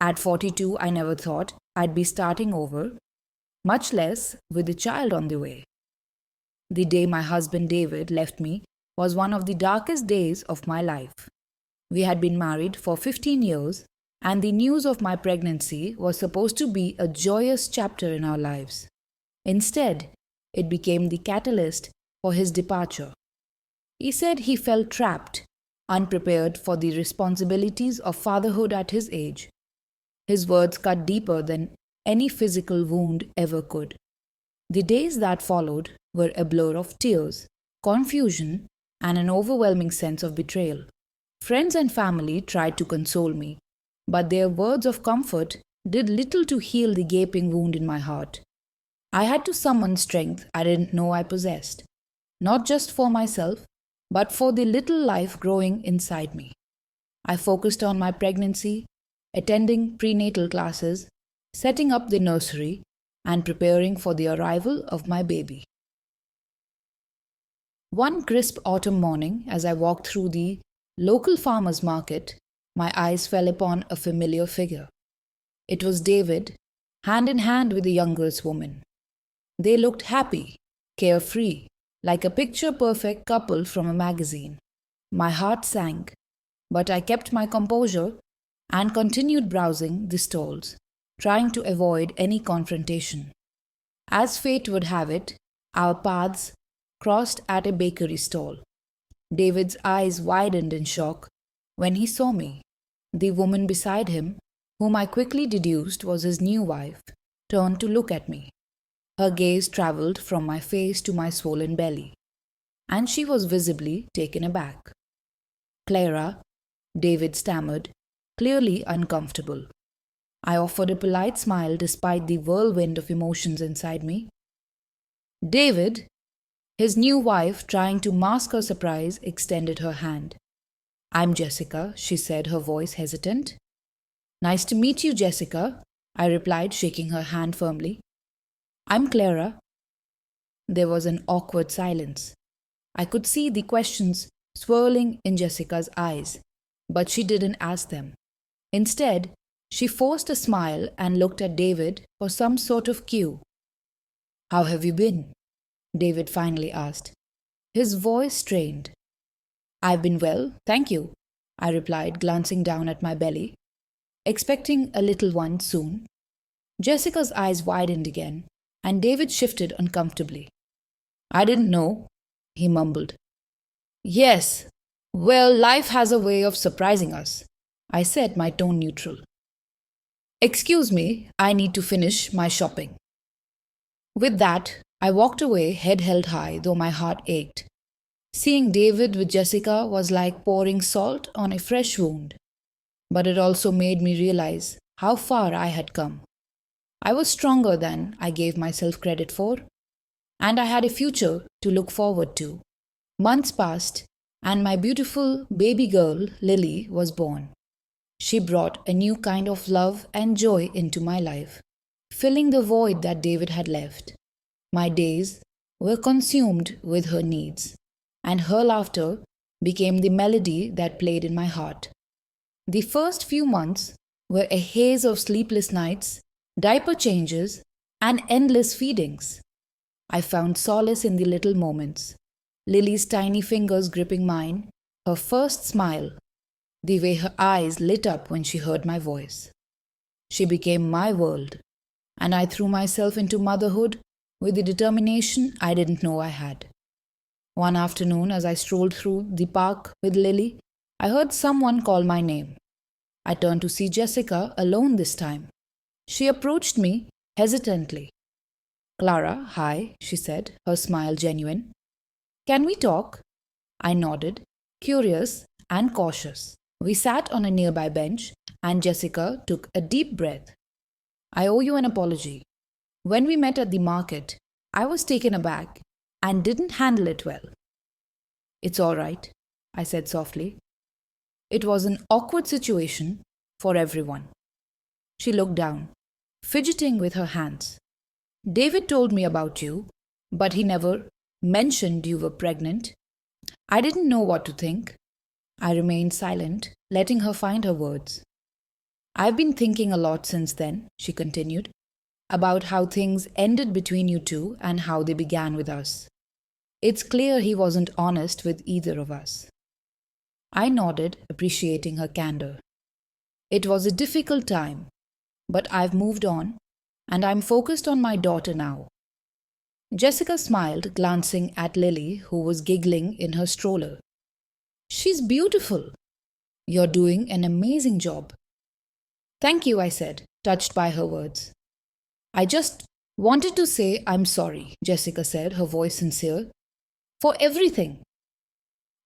At 42, I never thought I'd be starting over, much less with a child on the way. The day my husband David left me was one of the darkest days of my life. We had been married for 15 years, and the news of my pregnancy was supposed to be a joyous chapter in our lives. Instead, it became the catalyst for his departure. He said he felt trapped, unprepared for the responsibilities of fatherhood at his age. His words cut deeper than any physical wound ever could. The days that followed were a blur of tears, confusion, and an overwhelming sense of betrayal. Friends and family tried to console me, but their words of comfort did little to heal the gaping wound in my heart. I had to summon strength I didn't know I possessed, not just for myself, but for the little life growing inside me. I focused on my pregnancy, attending prenatal classes, setting up the nursery, and preparing for the arrival of my baby. One crisp autumn morning, as I walked through the local farmer's market, my eyes fell upon a familiar figure. It was David, hand in hand with a younger woman. They looked happy, carefree, like a picture-perfect couple from a magazine. My heart sank, but I kept my composure and continued browsing the stalls, trying to avoid any confrontation. As fate would have it, our paths crossed at a bakery stall. David's eyes widened in shock when he saw me. The woman beside him, whom I quickly deduced was his new wife, turned to look at me. Her gaze traveled from my face to my swollen belly, and she was visibly taken aback. "Clara," David stammered, clearly uncomfortable. I offered a polite smile despite the whirlwind of emotions inside me. David, his new wife, trying to mask her surprise, extended her hand. "I'm Jessica," she said, her voice hesitant. "Nice to meet you, Jessica," I replied, shaking her hand firmly. "I'm Clara." There was an awkward silence. I could see the questions swirling in Jessica's eyes, but she didn't ask them. Instead, she forced a smile and looked at David for some sort of cue. "How have you been?" David finally asked. His voice strained. "I've been well, thank you," I replied, glancing down at my belly. "Expecting a little one soon." Jessica's eyes widened again, and David shifted uncomfortably. "I didn't know," he mumbled. "Yes, well, life has a way of surprising us," I said, my tone neutral. "Excuse me, I need to finish my shopping." With that, I walked away, head held high, though my heart ached. Seeing David with Jessica was like pouring salt on a fresh wound, but it also made me realize how far I had come. I was stronger than I gave myself credit for, and I had a future to look forward to. Months passed, and my beautiful baby girl, Lily, was born. She brought a new kind of love and joy into my life, filling the void that David had left. My days were consumed with her needs, and her laughter became the melody that played in my heart. The first few months were a haze of sleepless nights, diaper changes, and endless feedings. I found solace in the little moments. Lily's tiny fingers gripping mine, her first smile, the way her eyes lit up when she heard my voice. She became my world, and I threw myself into motherhood with the determination I didn't know I had. One afternoon, as I strolled through the park with Lily, I heard someone call my name. I turned to see Jessica, alone this time. She approached me hesitantly. "Clara, hi," she said, her smile genuine. "Can we talk?" I nodded, curious and cautious. We sat on a nearby bench, and Jessica took a deep breath. "I owe you an apology. When we met at the market, I was taken aback and didn't handle it well." "It's all right," I said softly. "It was an awkward situation for everyone." She looked down, fidgeting with her hands. "David told me about you, but he never mentioned you were pregnant. I didn't know what to think." I remained silent, letting her find her words. I've been thinking a lot since then, she continued, about how things ended between you two and how they began with us. It's clear he wasn't honest with either of us. I nodded, appreciating her candor. It was a difficult time, but I've moved on, and I'm focused on my daughter now. Jessica smiled, glancing at Lily, who was giggling in her stroller. She's beautiful. You're doing an amazing job. Thank you, I said, touched by her words. I just wanted to say I'm sorry, Jessica said, her voice sincere, for everything.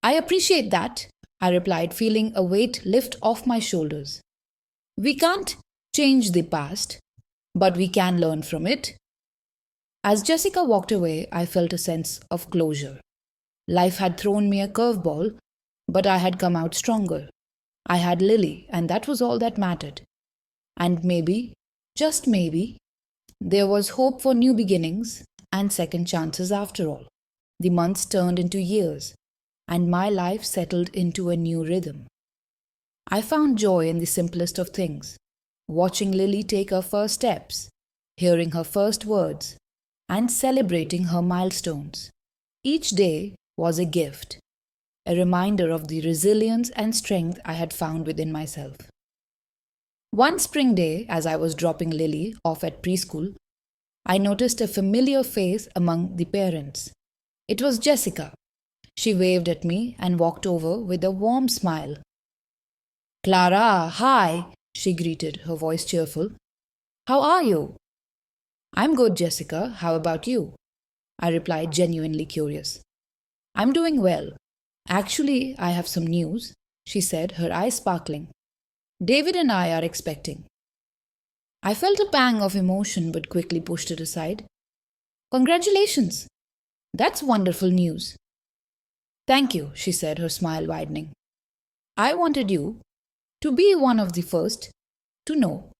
I appreciate that, I replied, feeling a weight lift off my shoulders. We can't change the past, but we can learn from it. As Jessica walked away, I felt a sense of closure. Life had thrown me a curveball, but I had come out stronger. I had Lily, and that was all that mattered. And maybe, just maybe, there was hope for new beginnings and second chances after all. The months turned into years, and my life settled into a new rhythm. I found joy in the simplest of things, watching Lily take her first steps, hearing her first words, and celebrating her milestones. Each day was a gift, a reminder of the resilience and strength I had found within myself. One spring day, as I was dropping Lily off at preschool, I noticed a familiar face among the parents. It was Jessica. She waved at me and walked over with a warm smile. Clara, hi, she greeted, her voice cheerful. How are you? I'm good, Jessica. How about you? I replied, genuinely curious. I'm doing well. Actually, I have some news, she said, her eyes sparkling. David and I are expecting. I felt a pang of emotion but quickly pushed it aside. Congratulations! That's wonderful news. Thank you, she said, her smile widening. I wanted you to be one of the first to know.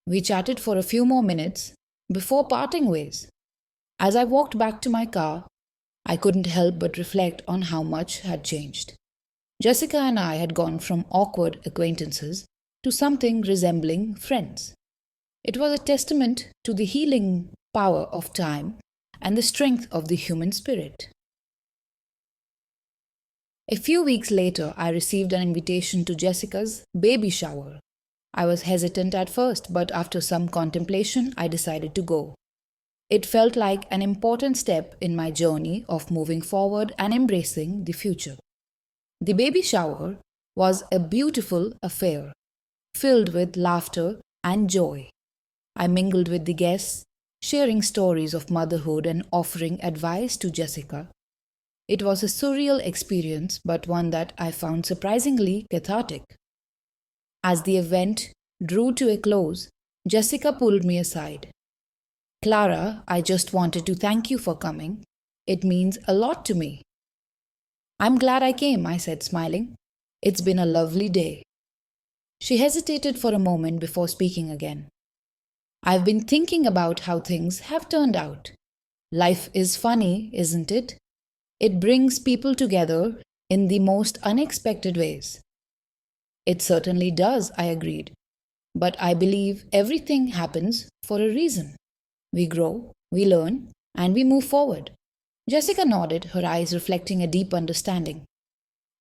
We chatted for a few more minutes before parting ways. As I walked back to my car, I couldn't help but reflect on how much had changed. Jessica and I had gone from awkward acquaintances to something resembling friends. It was a testament to the healing power of time and the strength of the human spirit. A few weeks later, I received an invitation to Jessica's baby shower. I was hesitant at first, but after some contemplation, I decided to go. It felt like an important step in my journey of moving forward and embracing the future. The baby shower was a beautiful affair, filled with laughter and joy. I mingled with the guests, sharing stories of motherhood and offering advice to Jessica. It was a surreal experience, but one that I found surprisingly cathartic. As the event drew to a close, Jessica pulled me aside. Clara, I just wanted to thank you for coming. It means a lot to me. I'm glad I came, I said, smiling. It's been a lovely day. She hesitated for a moment before speaking again. I've been thinking about how things have turned out. Life is funny, isn't it? It brings people together in the most unexpected ways. It certainly does, I agreed. But I believe everything happens for a reason. We grow, we learn, and we move forward. Jessica nodded, her eyes reflecting a deep understanding.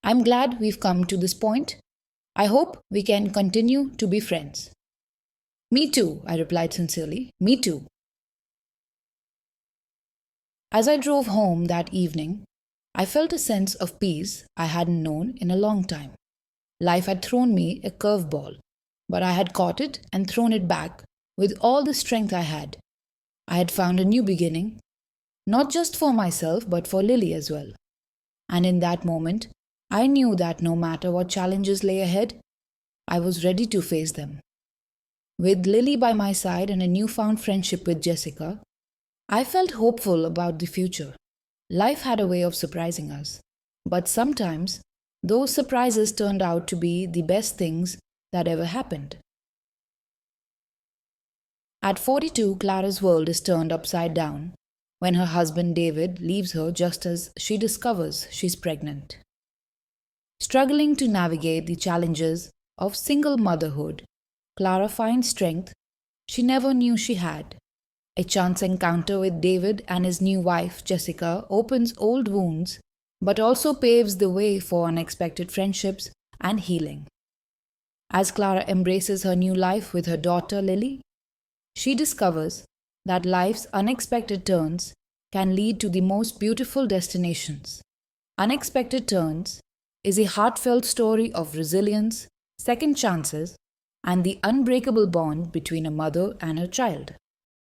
I'm glad we've come to this point. I hope we can continue to be friends. Me too, I replied sincerely. Me too. As I drove home that evening, I felt a sense of peace I hadn't known in a long time. Life had thrown me a curveball, but I had caught it and thrown it back with all the strength I had. I had found a new beginning, not just for myself but for Lily as well. And in that moment, I knew that no matter what challenges lay ahead, I was ready to face them. With Lily by my side and a newfound friendship with Jessica, I felt hopeful about the future. Life had a way of surprising us, but sometimes those surprises turned out to be the best things that ever happened. At 42, Clara's world is turned upside down when her husband David leaves her just as she discovers she's pregnant. Struggling to navigate the challenges of single motherhood, Clara finds strength she never knew she had. A chance encounter with David and his new wife, Jessica, opens old wounds but also paves the way for unexpected friendships and healing. As Clara embraces her new life with her daughter Lily, she discovers that life's unexpected turns can lead to the most beautiful destinations. Unexpected Turns is a heartfelt story of resilience, second chances, and the unbreakable bond between a mother and her child.